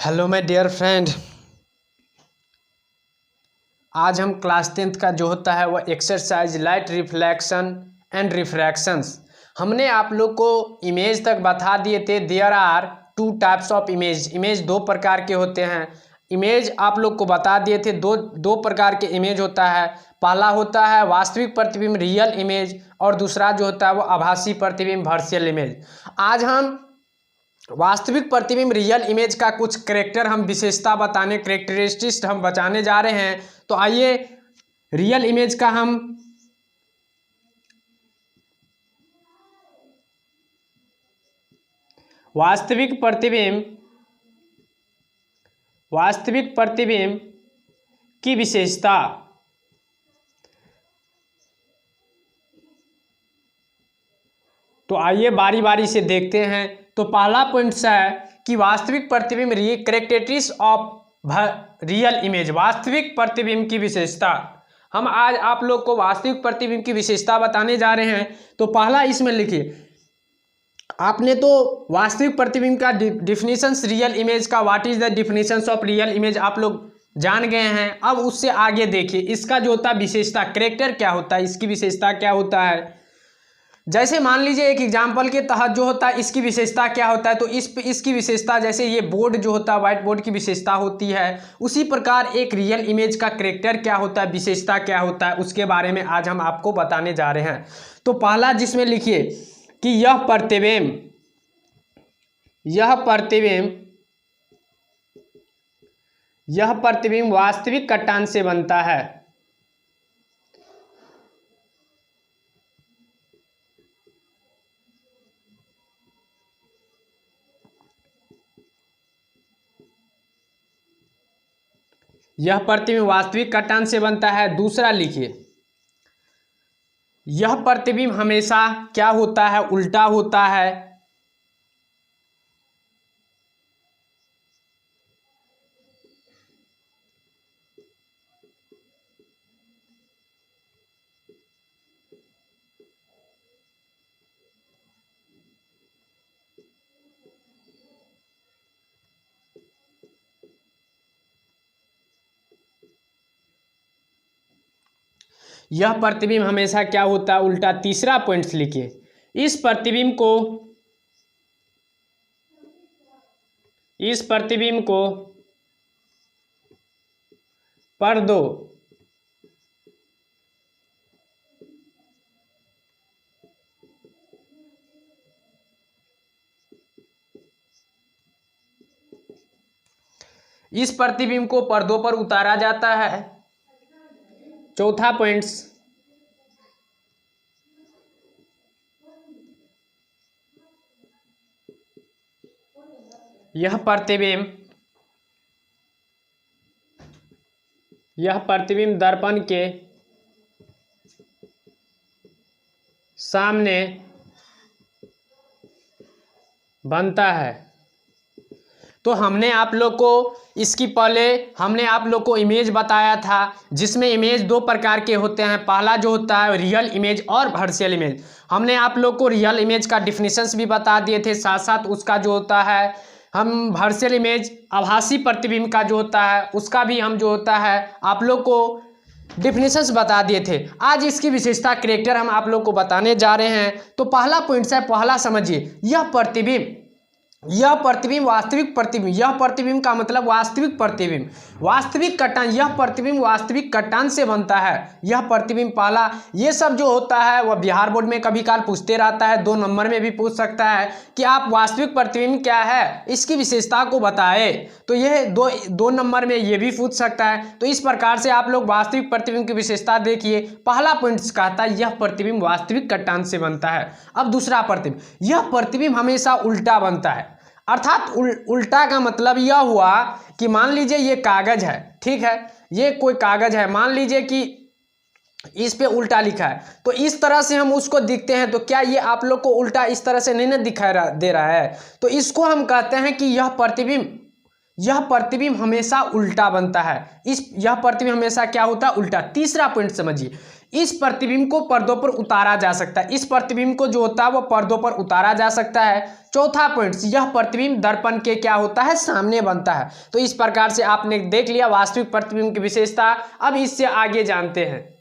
Hello my dear friend. आज हम class 10th का जो होता है वह exercise light reflection and refractions हमने आप लोग को इमेज तक बता दिए थे। There are two types of image दो प्रकार के होते हैं। इमेज आप लोग को बता दिए थे, दो प्रकार के इमेज होता है। पहला होता है वास्तविक प्रतिबिंब रियल इमेज और दूसरा जो होता है वो आभासी प्रतिबिंब वर्चुअल इमेज। आज हम वास्तविक प्रतिबिंब रियल इमेज का कुछ करेक्टर हम विशेषता बताने करेक्टरिस्टिक्स हम बताने जा रहे हैं। तो आइए रियल इमेज का हम वास्तविक प्रतिबिंब की विशेषता। तो आइए बारी बारी से देखते हैं। तो पहला पॉइंट है कि वास्तविक प्रतिबिंब करेक्टरिस्टिक्स ऑफ रियल इमेज। वास्तविक प्रतिबिंब की विशेषता हम आज आप लोग को वास्तविक प्रतिबिंब की विशेषता बताने जा रहे हैं। तो पहला इसमें लिखिए, आपने तो वास्तविक प्रतिबिंब का डिफिनीशंस रियल इमेज का what is the definitions of real image आप लोग जान गए हैं। अब उससे आगे देखिए इसका जो होता है विशेषता, करेक्टर क्या होता है, इसकी विशेषता क्या होता है। जैसे मान लीजिए एक एग्जाम्पल के तहत जो होता है इसकी विशेषता क्या होता है। तो इसकी विशेषता जैसे ये बोर्ड जो होता है व्हाइट बोर्ड की विशेषता होती है, उसी प्रकार एक रियल इमेज का करेक्टर क्या होता है, विशेषता क्या होता है, उसके बारे में आज हम आपको बताने जा रहे हैं। तो पहला जिसमें लिखिए कि यह प्रतिबिंब वास्तविक कटान से बनता है। यह प्रतिबिंब वास्तविक कटान से बनता है। दूसरा लिखिए, यह प्रतिबिंब हमेशा क्या होता है, उल्टा होता है। यह प्रतिबिंब हमेशा क्या होता है, उल्टा। तीसरा पॉइंट लिखिए, इस प्रतिबिंब को पढ़ दो। इस प्रतिबिंब को पर्दों पर उतारा जाता है। चौथा पॉइंट, यह प्रतिबिंब दर्पण के सामने बनता है। तो हमने आप लोग को इसकी पहले हमने आप लोग को इमेज बताया था, जिसमें इमेज दो प्रकार के होते हैं। पहला जो होता है रियल इमेज और वर्चुअल इमेज। हमने आप लोग को रियल इमेज का डिफिनीशंस भी बता दिए थे, साथ साथ उसका जो होता है हम वर्चुअल इमेज आभासी प्रतिबिंब का जो होता है उसका भी हम जो होता है आप लोग को डिफिनीशंस बता दिए थे। आज इसकी विशेषता करेक्टर हम आप लोग को बताने जा रहे हैं। तो पहला पॉइंट है, पहला समझिए, यह प्रतिबिंब वास्तविक प्रतिबिंब। यह प्रतिबिंब का मतलब वास्तविक प्रतिबिंब, वास्तविक कटान। यह प्रतिबिंब वास्तविक कटान से बनता है। यह प्रतिबिंब पहला, ये सब जो होता है वह बिहार बोर्ड में कभी काल पूछते रहता है, 2 नंबर में भी पूछ सकता है कि आप वास्तविक प्रतिबिंब क्या है, इसकी विशेषता को बताए। तो यह दो नंबर में ये भी पूछ सकता है। तो इस प्रकार से आप लोग वास्तविक प्रतिबिंब की विशेषता देखिए। पहला पॉइंट कहता है यह प्रतिबिंब वास्तविक कटान से बनता है। अब दूसरा प्रतिबिंब, यह प्रतिबिंब हमेशा उल्टा बनता है। अर्थात उल्टा का मतलब यह हुआ कि मान लीजिए ये कागज है, ठीक है, ये कोई कागज है, मान लीजिए कि इस पे उल्टा लिखा है, तो इस तरह से हम उसको दिखते हैं। तो क्या ये आप लोग को उल्टा इस तरह से नहीं ना दिखाई दे रहा है। तो इसको हम कहते हैं कि यह प्रतिबिंब हमेशा उल्टा बनता है। यह प्रतिबिंब हमेशा क्या होता है, उल्टा। तीसरा पॉइंट समझिए, इस प्रतिबिंब को पर्दों पर उतारा जा सकता है। इस प्रतिबिंब को जो होता है वो पर्दों पर उतारा जा सकता है। चौथा पॉइंट, यह प्रतिबिंब दर्पण के क्या होता है, सामने बनता है। तो इस प्रकार से आपने देख लिया वास्तविक प्रतिबिंब की विशेषता। अब इससे आगे जानते हैं।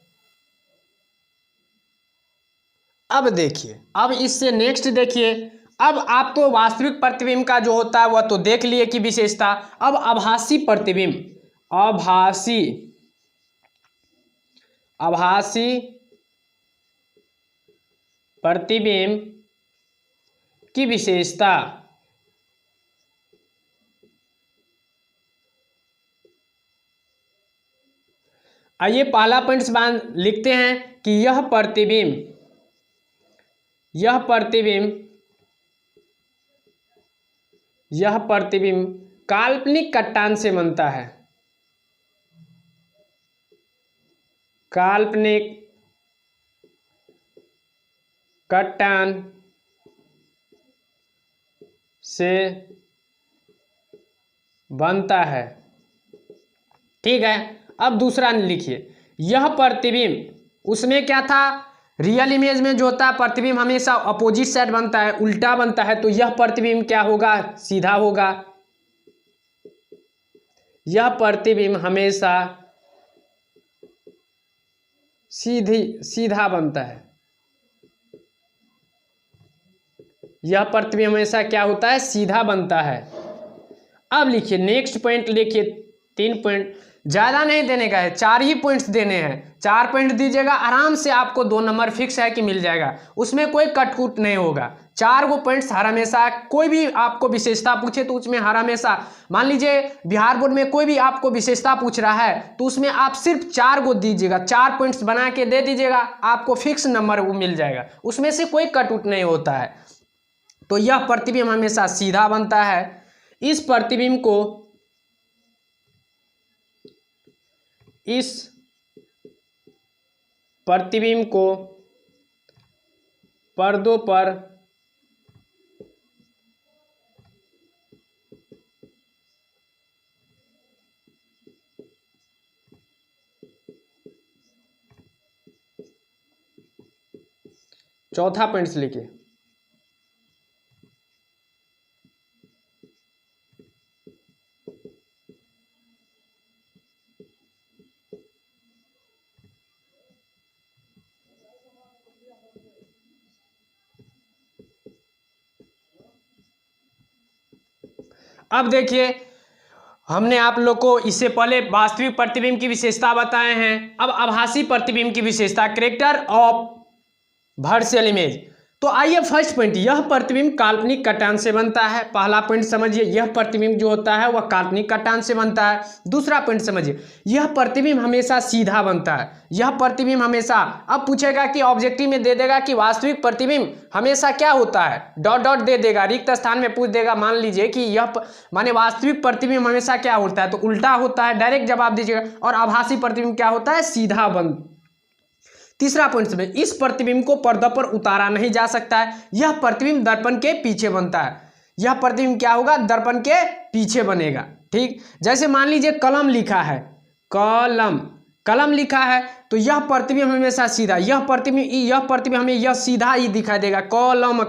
अब देखिए, अब इससे नेक्स्ट देखिए। अब आप तो वास्तविक प्रतिबिंब का जो होता है वह तो देख लिए कि विशेषता। अब आभासी प्रतिबिंब, आभासी आभासी प्रतिबिंब की विशेषता। आइए पहला पॉइंट लिखते हैं कि यह प्रतिबिंब काल्पनिक कट्टान से बनता है। काल्पनिक कट्टान से बनता है। ठीक है। अब दूसरा लिखिए, यह प्रतिबिंब, उसमें क्या था, रियल इमेज में जो होता है प्रतिबिंब हमेशा अपोजिट साइड बनता है, उल्टा बनता है। तो यह प्रतिबिंब क्या होगा, सीधा होगा। यह प्रतिबिंब हमेशा सीधा बनता है। यह प्रतिबिंब हमेशा क्या होता है, सीधा बनता है। अब लिखिए नेक्स्ट पॉइंट, लिखिए 3 पॉइंट, ज़्यादा नहीं देने का है, 4 ही पॉइंट्स देने हैं। 4 पॉइंट दीजिएगा, आराम से आपको 2 नंबर फिक्स है कि मिल जाएगा, उसमें कोई कटकुट नहीं होगा। 4 गो पॉइंट्स हर हमेशा, कोई भी आपको विशेषता पूछे तो उसमें हर हमेशा, मान लीजिए बिहार बोर्ड में कोई भी आपको विशेषता पूछ रहा है तो उसमें आप सिर्फ 4 गो दीजिएगा, 4 पॉइंट्स बना के दे दीजिएगा, आपको फिक्स नंबर वो मिल जाएगा, उसमें से कोई कटकुट नहीं होता है। तो यह प्रतिबिंब हमेशा सीधा बनता है। इस प्रतिबिंब को पर्दों पर चौथा पॉइंट लिखिए। अब देखिए, हमने आप लोग को इससे पहले वास्तविक प्रतिबिंब की विशेषता बताए हैं। अब आभासी प्रतिबिंब की विशेषता, कैरेक्टर ऑफ वर्चुअल इमेज। तो आइए फर्स्ट पॉइंट, यह प्रतिबिंब काल्पनिक कटान से बनता है। पहला पॉइंट समझिए, यह प्रतिबिंब जो होता है वह काल्पनिक कटान से बनता है। दूसरा पॉइंट समझिए, यह प्रतिबिंब हमेशा सीधा बनता है। यह प्रतिबिंब हमेशा, अब पूछेगा कि ऑब्जेक्टिव में दे देगा कि वास्तविक प्रतिबिंब हमेशा क्या होता है, डॉट डॉट दे देगा, रिक्त स्थान में पूछ देगा। मान लीजिए कि यह माने वास्तविक प्रतिबिंब हमेशा क्या होता है, तो उल्टा होता है, डायरेक्ट जवाब दीजिएगा। और आभासी प्रतिबिंब क्या होता है, सीधा बन। तीसरा पॉइंट में, इस प्रतिबिंब को पर्दा पर उतारा नहीं जा सकता है। यह प्रतिबिंब दर्पण के पीछे बनता है। यह प्रतिबिंब क्या होगा, दर्पण के पीछे बनेगा। ठीक, जैसे मान लीजिए कलम लिखा है, कलम लिखा है, तो यह प्रतिबिंब हमेशा सीधा, यह प्रतिबिंब हमें यह सीधा ही दिखाई देगा, कलम,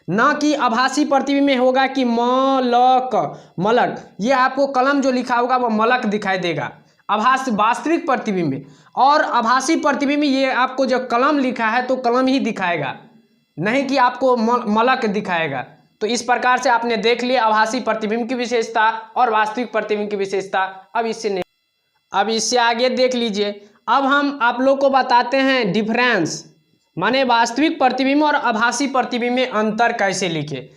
ना कि आभासी प्रतिबिंब में होगा कि मलक, ये आपको कलम जो लिखा होगा वह मलक दिखाई देगा वास्तविक प्रतिबिंब में। और आभासी प्रतिबिंब में ये आपको जो कलम लिखा है तो कलम ही दिखाएगा, नहीं कि आपको मलक दिखाएगा। तो इस प्रकार से आपने देख लिया आभासी प्रतिबिंब की विशेषता और वास्तविक प्रतिबिंब की विशेषता। अब इससे आगे देख लीजिए। अब हम आप लोग को बताते हैं डिफरेंस, माने वास्तविक प्रतिबिंब और आभासी प्रतिबिंब में अंतर कैसे लिखे।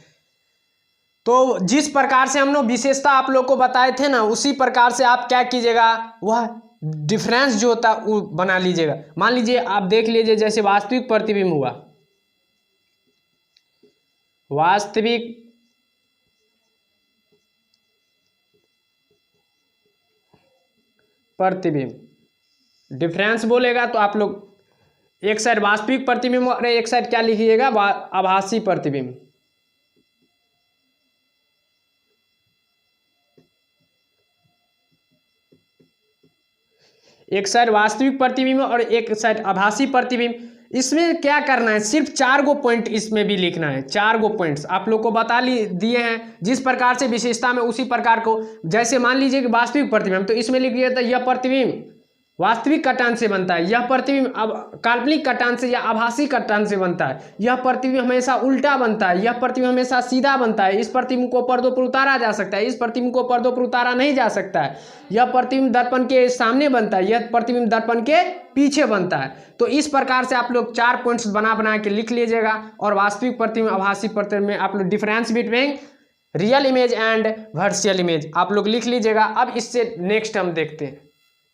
तो जिस प्रकार से हम लोग विशेषता आप लोग को बताए थे ना, उसी प्रकार से आप क्या कीजिएगा, वह डिफरेंस जो होता है वो बना लीजिएगा। मान लीजिए आप देख लीजिए, जैसे वास्तविक प्रतिबिंब हुआ, वास्तविक प्रतिबिंब डिफरेंस बोलेगा तो आप लोग एक साइड वास्तविक प्रतिबिंब और एक साइड क्या लिखिएगा, आभासी प्रतिबिंब। एक साइड वास्तविक प्रतिबिंब और एक साइड आभासी प्रतिबिंब। इसमें क्या करना है, सिर्फ 4 गो पॉइंट इसमें भी लिखना है। 4 गो पॉइंट्स आप लोग को बता दिए हैं, जिस प्रकार से विशेषता में उसी प्रकार को। जैसे मान लीजिए कि वास्तविक प्रतिबिंब, तो इसमें लिख दिया था यह प्रतिबिंब वास्तविक कटान से बनता है, यह प्रतिबिंब अब काल्पनिक कटान से या आभासी कटान से बनता है, यह प्रतिबिंब हमेशा उल्टा बनता है, यह प्रतिबिंब हमेशा सीधा बनता है, इस प्रतिबिंब को पर्दों पर उतारा जा सकता है, इस प्रतिबिंब को पर्दों पर उतारा नहीं जा सकता है, यह प्रतिबिंब दर्पण के सामने बनता है, यह प्रतिबिंब दर्पण के पीछे बनता है। तो इस प्रकार से आप लोग 4 पॉइंट्स बना के लिख लीजिएगा। और वास्तविक प्रतिबिंब आभासी प्रतिबिंब में आप लोग difference between real image and virtual image आप लोग लिख लीजिएगा। अब इससे नेक्स्ट हम देखते हैं,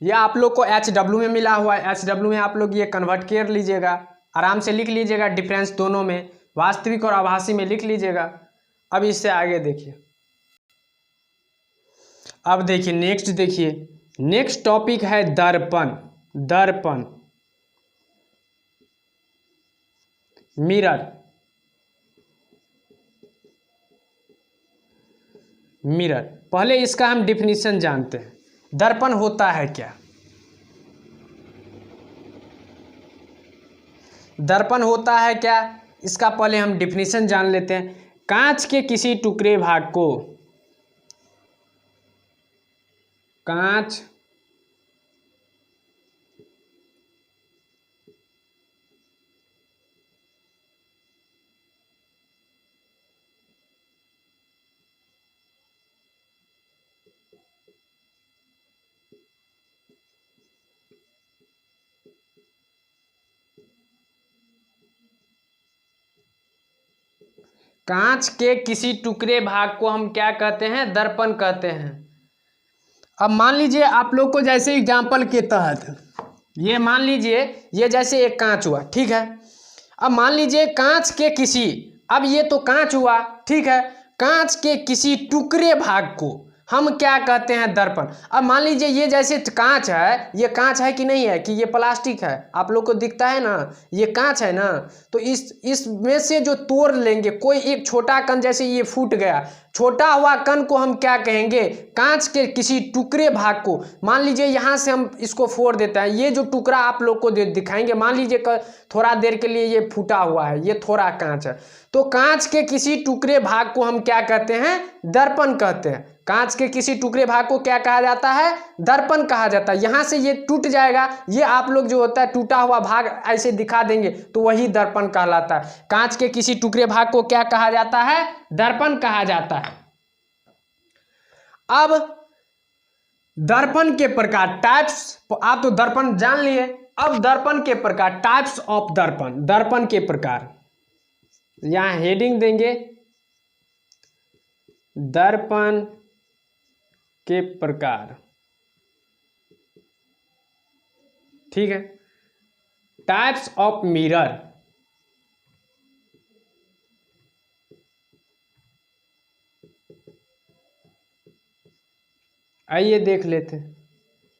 यह आप लोग को HW में मिला हुआ है, HW में आप लोग ये कन्वर्ट कर लीजिएगा, आराम से लिख लीजिएगा, डिफरेंस दोनों में वास्तविक और आभासी में लिख लीजिएगा। अब इससे आगे देखिए, अब देखिए नेक्स्ट, देखिए नेक्स्ट टॉपिक है दर्पण। दर्पण मिरर, मिरर पहले इसका हम डिफिनीशन जानते हैं, दर्पण होता है क्या। दर्पण होता है क्या, इसका पहले हम डिफिनीशन जान लेते हैं। कांच के किसी टुकड़े भाग को, कांच कांच के किसी टुकड़े भाग को हम क्या कहते हैं, दर्पण कहते हैं। अब मान लीजिए आप लोग को जैसे एग्जाम्पल के तहत, ये मान लीजिए ये जैसे एक कांच हुआ, ठीक है। अब मान लीजिए कांच के किसी, अब ये तो कांच हुआ, ठीक है, कांच के किसी टुकड़े भाग को हम क्या कहते हैं, दर्पण। अब मान लीजिए ये जैसे कांच है, ये कांच है कि नहीं है, कि ये प्लास्टिक है, आप लोग को दिखता है ना, ये कांच है ना। तो इसमें से जो तोड़ लेंगे कोई एक छोटा कण, जैसे ये फूट गया, छोटा हुआ कण को हम क्या कहेंगे, कांच के किसी टुकड़े भाग को। मान लीजिए यहाँ से हम इसको फोड़ देते हैं, ये जो टुकड़ा आप लोग को दिखाएंगे, मान लीजिए थोड़ा देर के लिए ये फूटा हुआ है, ये थोड़ा कांच है, तो कांच के किसी टुकड़े भाग को हम क्या कहते हैं, दर्पण कहते हैं। कांच के किसी टुकड़े भाग को क्या कहा जाता है, दर्पण कहा जाता है। यहाँ से ये टूट जाएगा, ये आप लोग जो होता है टूटा हुआ भाग ऐसे दिखा देंगे, तो वही दर्पण कहलाता है। कांच के किसी टुकड़े भाग को क्या कहा जाता है, दर्पण कहा जाता है। अब दर्पण के प्रकार, टाइप्स, आप तो दर्पण जान लिए। अब दर्पण के प्रकार, टाइप्स ऑफ दर्पण, दर्पण के प्रकार, यहां हेडिंग देंगे, दर्पण के प्रकार, ठीक है। टाइप्स ऑफ मिरर, आइए देख लेते हैं।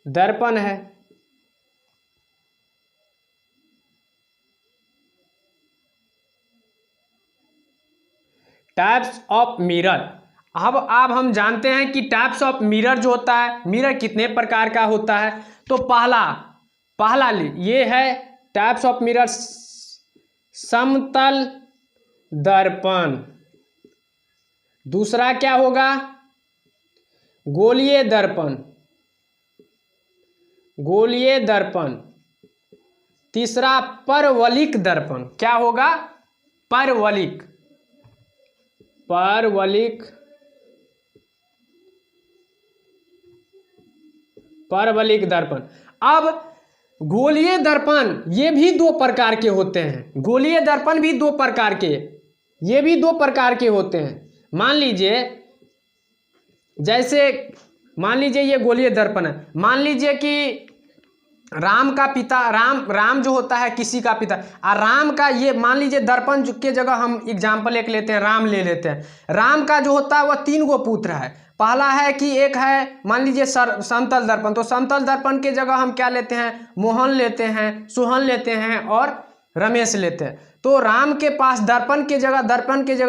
दर्पण है, टाइप्स ऑफ मिरर। अब हम जानते हैं कि टाइप्स ऑफ मिरर जो होता है, मिरर कितने प्रकार का होता है। तो पहला ये है टाइप्स ऑफ मिरर, समतल दर्पण। दूसरा क्या होगा, गोलीय दर्पण, गोलीय दर्पण। तीसरा परवलिक दर्पण, क्या होगा, परवलिक, परवलिक, परवलिक दर्पण। अब गोलीय दर्पण ये भी 2 प्रकार के होते हैं, गोलीय दर्पण भी 2 प्रकार के, ये भी 2 प्रकार के होते हैं। मान लीजिए, जैसे मान लीजिए ये गोलीय दर्पण है, मान लीजिए कि राम का पिता, राम जो होता है किसी का पिता, और राम का ये मान लीजिए दर्पण के जगह हम एग्जाम्पल एक लेते हैं, राम ले लेते हैं। राम का जो होता है वह 3 गो पुत्र है। पहला है कि एक है मान लीजिए समतल दर्पण, तो समतल दर्पण के जगह हम क्या लेते हैं, मोहन लेते हैं, सोहन लेते हैं और रमेश लेते हैं। तो राम के पास दर्पण के जगह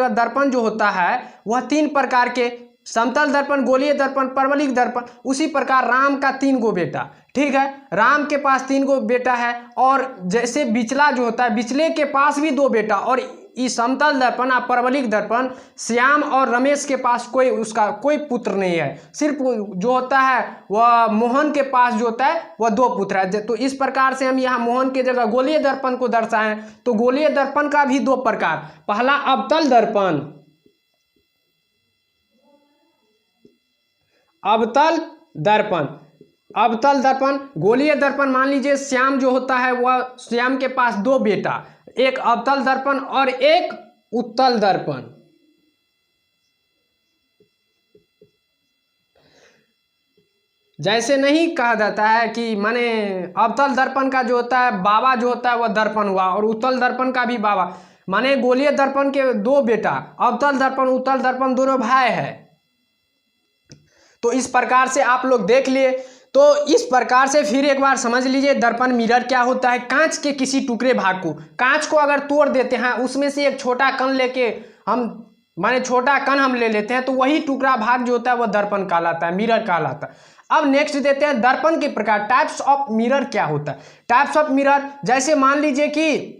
दर्पण जो होता है वह 3 प्रकार के समतल दर्पण, गोलीय दर्पण, परवलिक दर्पण। उसी प्रकार राम का 3 गो बेटा, ठीक है, राम के पास 3 गो बेटा है। और जैसे बिचला जो होता है, बिचले के पास भी 2 बेटा। और इस समतल दर्पण और परवलिक दर्पण, श्याम और रमेश के पास उसका कोई पुत्र नहीं है। सिर्फ जो होता है वह मोहन के पास जो होता है वह 2 पुत्र है। तो इस प्रकार से हम यहाँ मोहन के जगह गोलीय दर्पण को दर्शाएं। तो गोलीय दर्पण का भी 2 प्रकार, पहला अवतल दर्पण, अवतल दर्पण, अवतल दर्पण, गोलीय दर्पण। मान लीजिए श्याम जो होता है वह, श्याम के पास 2 बेटा, एक अवतल दर्पण और एक उत्तल दर्पण। जैसे नहीं कहा जाता है कि माने अवतल दर्पण का जो होता है बाबा जो होता है वह दर्पण हुआ, और उत्तल दर्पण का भी बाबा। माने गोलीय दर्पण के 2 बेटा, अवतल दर्पण उत्तल दर्पण दोनों भाई है। तो इस प्रकार से आप लोग देख लिए। तो इस प्रकार से फिर एक बार समझ लीजिए दर्पण मिरर क्या होता है। कांच के किसी टुकड़े भाग को, कांच को अगर तोड़ देते हैं, उसमें से एक छोटा कण लेके हम माने छोटा कण हम ले लेते हैं, तो वही टुकड़ा भाग जो होता है वह दर्पण कहलाता है, मिरर कहलाता है। अब नेक्स्ट देते हैं दर्पण के प्रकार, टाइप्स ऑफ मिरर क्या होता है। टाइप्स ऑफ मिरर, जैसे मान लीजिए कि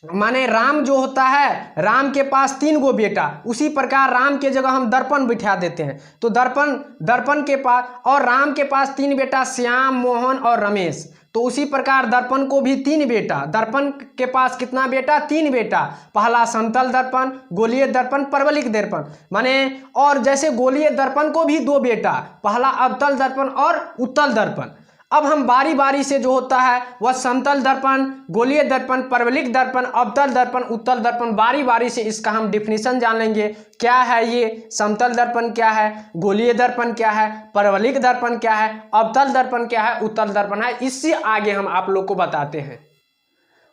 माने राम जो होता है, राम के पास 3 गो बेटा, उसी प्रकार राम के जगह हम दर्पण बिठा देते हैं। तो दर्पण के पास, और राम के पास 3 बेटा, श्याम, मोहन और रमेश। तो उसी प्रकार दर्पण को भी 3 बेटा, दर्पण के पास कितना बेटा, 3 बेटा। पहला समतल दर्पण, गोलीय दर्पण, परवलिक दर्पण। माने और जैसे गोलीय दर्पण को भी 2 बेटा, पहला अवतल दर्पण और उत्तल दर्पण। अब हम बारी बारी से जो होता है वह समतल दर्पण, गोलीय दर्पण, परवलिक दर्पण, अवतल दर्पण, उत्तल दर्पण, बारी बारी से इसका हम डिफिनीशन जान लेंगे। क्या है ये समतल दर्पण, क्या है गोलीय दर्पण, क्या है परवलिक दर्पण, क्या है अवतल दर्पण, क्या है उत्तल दर्पण है। इससे आगे हम आप लोग को बताते हैं।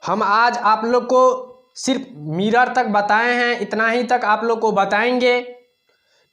हम आज आप लोग को सिर्फ मिरर तक बताए हैं, इतना ही तक आप लोग को बताएंगे।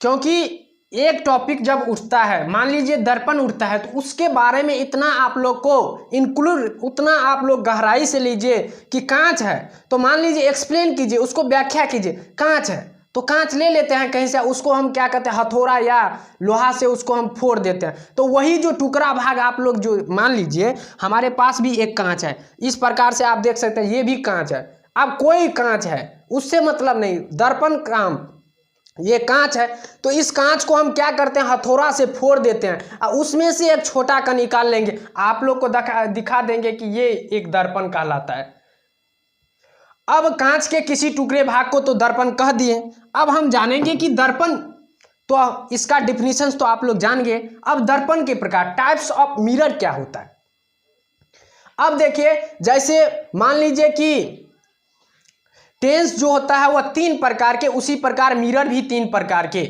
क्योंकि एक टॉपिक जब उठता है, मान लीजिए दर्पण उठता है, तो उसके बारे में इतना आप लोग को इंक्लूड, उतना आप लोग गहराई से लीजिए कि कांच है तो मान लीजिए एक्सप्लेन कीजिए, उसको व्याख्या कीजिए। कांच है तो कांच ले लेते हैं कहीं से, उसको हम क्या कहते हैं हथौड़ा या लोहा से उसको हम फोड़ देते हैं। तो वही जो टुकड़ा भाग आप लोग जो मान लीजिए हमारे पास भी एक कांच है, इस प्रकार से आप देख सकते हैं ये भी कांच है। अब कोई कांच है उससे मतलब नहीं, दर्पण काम ये कांच है, तो इस कांच को हम क्या करते हैं हथौड़ा से फोड़ देते हैं और उसमें से एक छोटा का निकाल लेंगे, आप लोग को दिखा देंगे कि ये एक दर्पण कहलाता है। अब कांच के किसी टुकड़े भाग को तो दर्पण कह दिए। अब हम जानेंगे कि दर्पण, तो इसका डिफिनीशन तो आप लोग जान गए। अब दर्पण के प्रकार, टाइप्स ऑफ मिरर क्या होता है। अब देखिए जैसे मान लीजिए कि टेंस जो होता है वह 3 प्रकार के, उसी प्रकार मिरर भी 3 प्रकार के।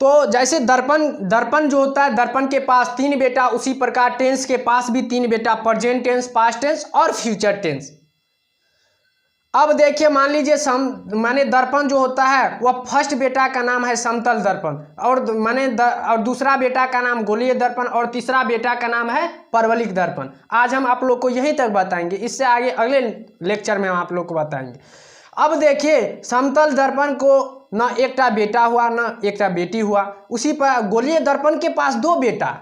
तो जैसे दर्पण जो होता है, दर्पण के पास 3 बेटा, उसी प्रकार टेंस के पास भी 3 बेटा, प्रेजेंट टेंस, पास्ट टेंस और फ्यूचर टेंस। अब देखिए मान लीजिए माने दर्पण जो होता है वह फर्स्ट बेटा का नाम है समतल दर्पण, और माने और दूसरा बेटा का नाम गोलीय दर्पण, और तीसरा बेटा का नाम है परवलिक दर्पण। आज हम आप लोग को यहीं तक बताएंगे, इससे आगे अगले लेक्चर में हम आप लोग को बताएंगे। अब देखिए समतल दर्पण को ना एकटा बेटा हुआ ना एकटा बेटी हुआ, उसी पर गोलीय दर्पण के पास 2 बेटा,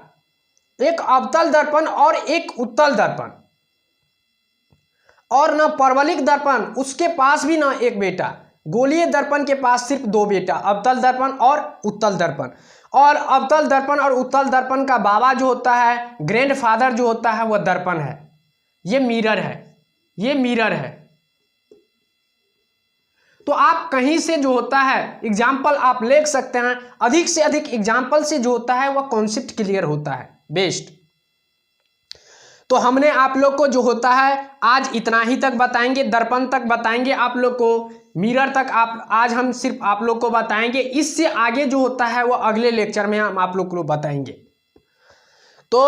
एक अवतल दर्पण और एक उत्तल दर्पण, और न परवलिक दर्पण उसके पास भी ना एक बेटा। गोलीय दर्पण के पास सिर्फ 2 बेटा, अवतल दर्पण और उत्तल दर्पण। और अवतल दर्पण और उत्तल दर्पण का बाबा जो होता है, ग्रैंडफादर जो होता है वह दर्पण है। ये मिरर है, ये मिरर है। तो आप कहीं से जो होता है एग्जाम्पल आप ले सकते हैं, अधिक से अधिक एग्जाम्पल से जो होता है वह कॉन्सेप्ट क्लियर होता है बेस्ट। तो हमने आप लोग को जो होता है आज इतना ही तक बताएंगे, दर्पण तक बताएंगे आप लोग को, मिरर तक आज हम सिर्फ आप लोग को बताएंगे। इससे आगे जो होता है वो अगले लेक्चर में हम आप लोग को बताएंगे। तो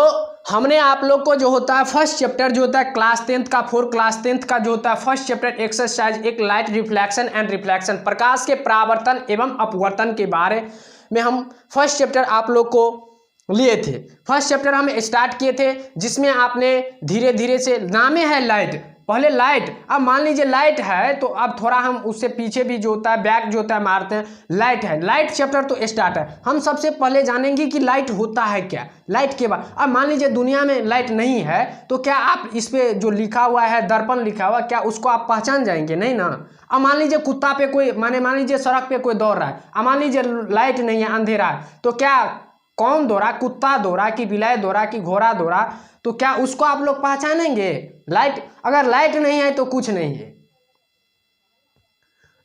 हमने आप लोग को जो होता है फर्स्ट चैप्टर जो होता है क्लास 10th का, क्लास 10th का जो होता है फर्स्ट चैप्टर एक्सरसाइज एक लाइट रिफ्लेक्शन एंड रिफ्लेक्शन, प्रकाश के परावर्तन एवं अपवर्तन के बारे में हम फर्स्ट चैप्टर आप लोग को लिए थे। फर्स्ट चैप्टर हम स्टार्ट किए थे जिसमें आपने धीरे धीरे से, नामे है लाइट, पहले लाइट, अब मान लीजिए लाइट है तो अब थोड़ा हम उससे पीछे भी जो होता है बैक जो होता है मारते हैं। लाइट है, लाइट चैप्टर तो स्टार्ट है। हम सबसे पहले जानेंगे कि लाइट होता है क्या। लाइट के बाद अब मान लीजिए दुनिया में लाइट नहीं है तो क्या आप इस पे जो लिखा हुआ है दर्पण लिखा हुआ, क्या उसको आप पहचान जाएंगे? नहीं ना। अब मान लीजिए कुत्ता पे कोई मान लीजिए सड़क पे कोई दौड़ रहा है, अब मान लीजिए लाइट नहीं है, अंधेरा है, तो क्या कौन दौड़ा, कुत्ता दौड़ा कि बिलाई दौड़ा कि घोड़ा दौड़ा, तो क्या उसको आप लोग पहचानेंगे? लाइट, अगर लाइट नहीं है तो कुछ नहीं है।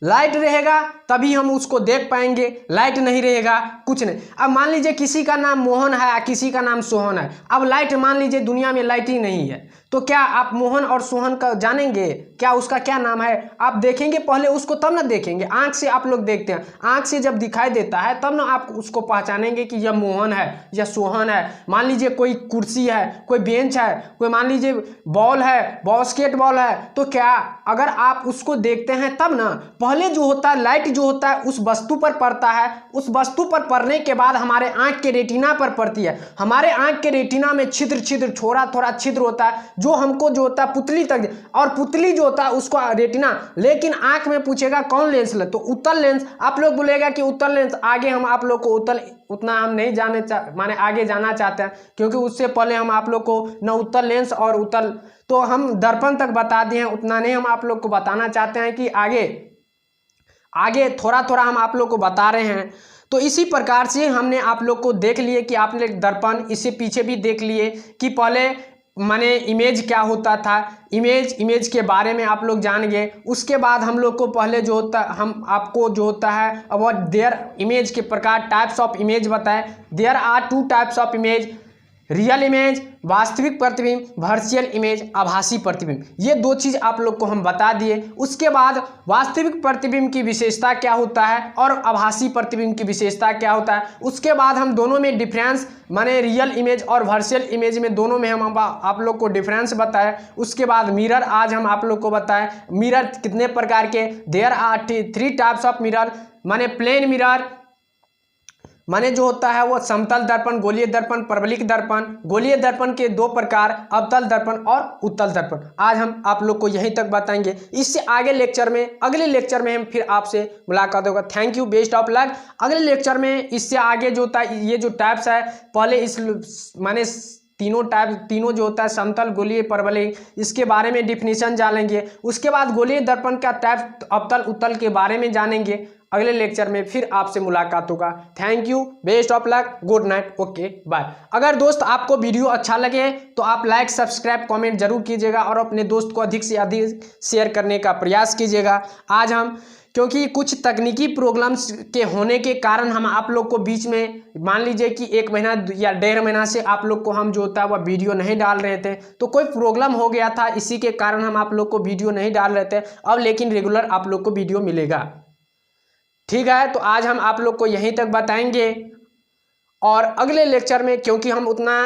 लाइट रहेगा तभी हम उसको देख पाएंगे, लाइट नहीं रहेगा कुछ नहीं। अब मान लीजिए किसी का नाम मोहन है, किसी का नाम सोहन है, अब लाइट मान लीजिए दुनिया में लाइट ही नहीं है, तो क्या आप मोहन और सोहन का जानेंगे? क्या उसका क्या नाम है? आप देखेंगे पहले उसको तब ना देखेंगे। आंख से आप लोग देखते हैं, आंख से जब दिखाई देता है तब ना आप उसको पहचानेंगे कि यह मोहन है या सोहन है। मान लीजिए कोई कुर्सी है, कोई बेंच है, कोई मान लीजिए बॉल है, बास्केटबॉल है, तो क्या अगर आप उसको देखते हैं तब ना, पहले जो होता है लाइट जो होता है उस वस्तु पर पड़ता है, उस वस्तु पर पड़ने के बाद हमारे आंख के रेटिना पर पड़ती है। हमारे आंख के रेटिना में छिद्र छिद्र थोड़ा थोड़ा छिद्र होता है जो हमको जो होता है पुतली तक, और पुतली जो होता है उसको रेटिना, लेकिन आंख में पूछेगा कौन लेंस ले, तो उत्तल लेंस। आप लोग बोलेगा कि उत्तल लेंस, आगे हम आप लोग को उत्तल उतना हम नहीं जाने माने आगे जाना चाहते हैं, क्योंकि उससे पहले हम आप लोग को न उत्तल लेंस और उत्तल, तो हम दर्पण तक बता दिए हैं, उतना नहीं हम आप लोग को बताना चाहते हैं कि आगे थोड़ा थोड़ा हम आप लोग को बता रहे हैं। तो इसी प्रकार से हमने आप लोग को देख लिए कि आपने दर्पण, इससे पीछे भी देख लिए कि पहले माने इमेज क्या होता था, इमेज के बारे में आप लोग जान गए। उसके बाद हम लोग को पहले जो होता हम आपको जो होता है अब देयर इमेज के प्रकार टाइप्स ऑफ इमेज बताए। There are 2 types of image, real image वास्तविक प्रतिबिंब, वर्चुअल इमेज आभासी प्रतिबिंब। ये 2 चीज़ आप लोग को हम बता दिए। उसके बाद वास्तविक प्रतिबिंब की विशेषता क्या होता है और आभासी प्रतिबिंब की विशेषता क्या होता है। उसके बाद हम दोनों में डिफरेंस माने रियल इमेज और वर्चुअल इमेज में दोनों में हम आप लोग को डिफरेंस बताए। उसके बाद मिरर आज हम आप लोग को बताएं, मिरर कितने प्रकार के, there are 3 types of mirror, माने प्लेन मिरर माने जो होता है वो समतल दर्पण, गोलीय दर्पण, परवलिक दर्पण। गोलीय दर्पण के 2 प्रकार, अवतल दर्पण और उत्तल दर्पण। आज हम आप लोग को यहीं तक बताएंगे। इससे आगे लेक्चर में, अगले लेक्चर में हम फिर आपसे मुलाकात होगा। Thank you, best of luck. अगले लेक्चर में इससे आगे जो होता है ये जो टाइप्स है, पहले इस माने तीनों जो होता है समतल, गोलीय, परवलयिक, इसके बारे में डिफिनीशन जानेंगे। उसके बाद गोलीय दर्पण का टाइप अवतल उत्तल के बारे में जानेंगे। अगले लेक्चर में फिर आपसे मुलाकात होगा। Thank you, best of luck, good night, okay bye. अगर दोस्त आपको वीडियो अच्छा लगे तो आप लाइक, सब्सक्राइब, कमेंट जरूर कीजिएगा और अपने दोस्त को अधिक से अधिक शेयर करने का प्रयास कीजिएगा। आज हम क्योंकि कुछ तकनीकी प्रॉब्लम्स के होने के कारण हम आप लोग को बीच में मान लीजिए कि 1 महीना या 1.5 महीना से आप लोग को हम जो होता है वह वीडियो नहीं डाल रहे थे, तो कोई प्रॉब्लम हो गया था, इसी के कारण हम आप लोग को वीडियो नहीं डाल रहे थे। अब लेकिन रेगुलर आप लोग को वीडियो मिलेगा, ठीक है। तो आज हम आप लोग को यहीं तक बताएंगे और अगले लेक्चर में, क्योंकि हम उतना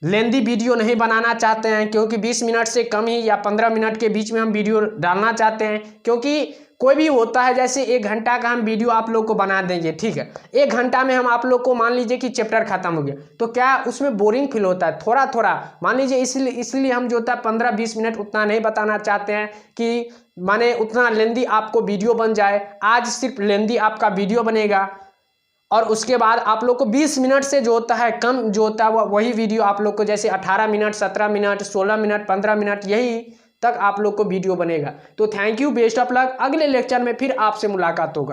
लेंदी वीडियो नहीं बनाना चाहते हैं, क्योंकि 20 मिनट से कम ही या 15 मिनट के बीच में हम वीडियो डालना चाहते हैं, क्योंकि कोई भी होता है जैसे 1 घंटा का हम वीडियो आप लोग को बना देंगे, ठीक है। 1 घंटा में हम आप लोग को मान लीजिए कि चैप्टर खत्म हो गया, तो क्या उसमें बोरिंग फील होता है थोड़ा थोड़ा, मान लीजिए। इसलिए हम जो होता है 15-20 मिनट उतना नहीं बताना चाहते हैं कि माने उतना लेंदी आपको वीडियो बन जाए। आज सिर्फ लेंदी आपका वीडियो बनेगा और उसके बाद आप लोग को 20 मिनट से जो होता है कम जो होता है वही वीडियो आप लोग को जैसे 18 मिनट, 17 मिनट, 16 मिनट, 15 मिनट, यही तक आप लोग को वीडियो बनेगा। तो thank you, best of luck. अगले लेक्चर में फिर आपसे मुलाकात होगा।